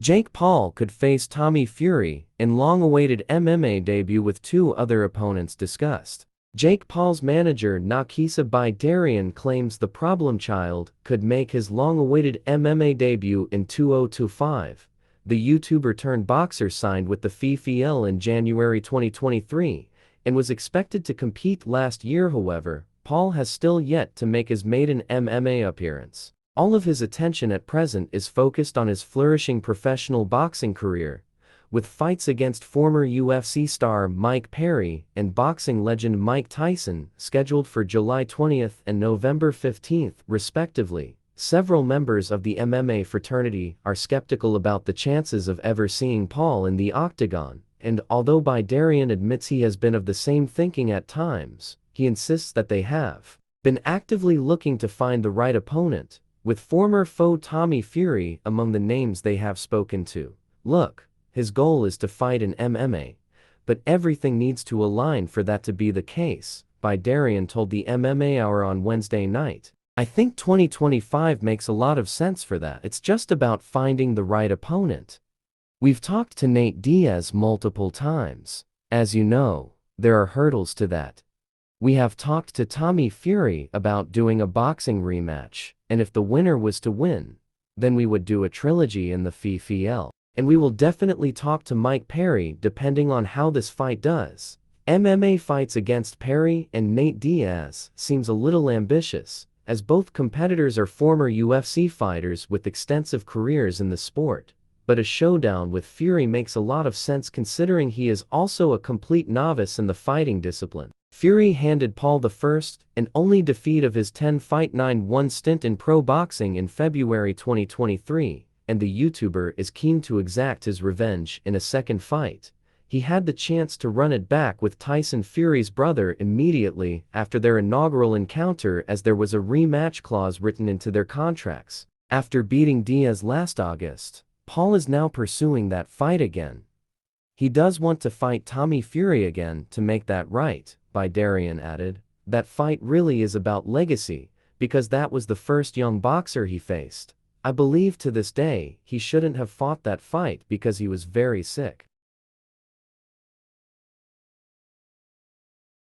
Jake Paul could face Tommy Fury in long-awaited MMA debut with two other opponents discussed. Jake Paul's manager Nakisa Bidarian claims the problem child could make his long-awaited MMA debut in 2025. The YouTuber-turned-boxer signed with the FIFL in January 2023 and was expected to compete last year. However, Paul has still yet to make his maiden MMA appearance. All of his attention at present is focused on his flourishing professional boxing career, with fights against former UFC star Mike Perry and boxing legend Mike Tyson scheduled for July 20th and November 15th, respectively. Several members of the MMA fraternity are skeptical about the chances of ever seeing Paul in the octagon, and although Bidarian admits he has been of the same thinking at times, he insists that they have been actively looking to find the right opponent, with former foe Tommy Fury among the names they have spoken to. Look, his goal is to fight in MMA, but everything needs to align for that to be the case, Bidarian told the MMA Hour on Wednesday night. I think 2025 makes a lot of sense for that. It's just about finding the right opponent. We've talked to Nate Diaz multiple times. As you know, there are hurdles to that. We have talked to Tommy Fury about doing a boxing rematch, and if the winner was to win, then we would do a trilogy in the FIFL. And we will definitely talk to Mike Perry depending on how this fight does. MMA fights against Perry and Nate Diaz seems a little ambitious, as both competitors are former UFC fighters with extensive careers in the sport. But a showdown with Fury makes a lot of sense considering he is also a complete novice in the fighting discipline. Fury handed Paul the first and only defeat of his 10-fight 9-1 stint in pro boxing in February 2023, and the YouTuber is keen to exact his revenge in a second fight. He had the chance to run it back with Tyson Fury's brother immediately after their inaugural encounter, as there was a rematch clause written into their contracts. After beating Diaz last August, Paul is now pursuing that fight again. He does want to fight Tommy Fury again to make that right, Bidarian added. That fight really is about legacy, because that was the first young boxer he faced. I believe to this day he shouldn't have fought that fight because he was very sick.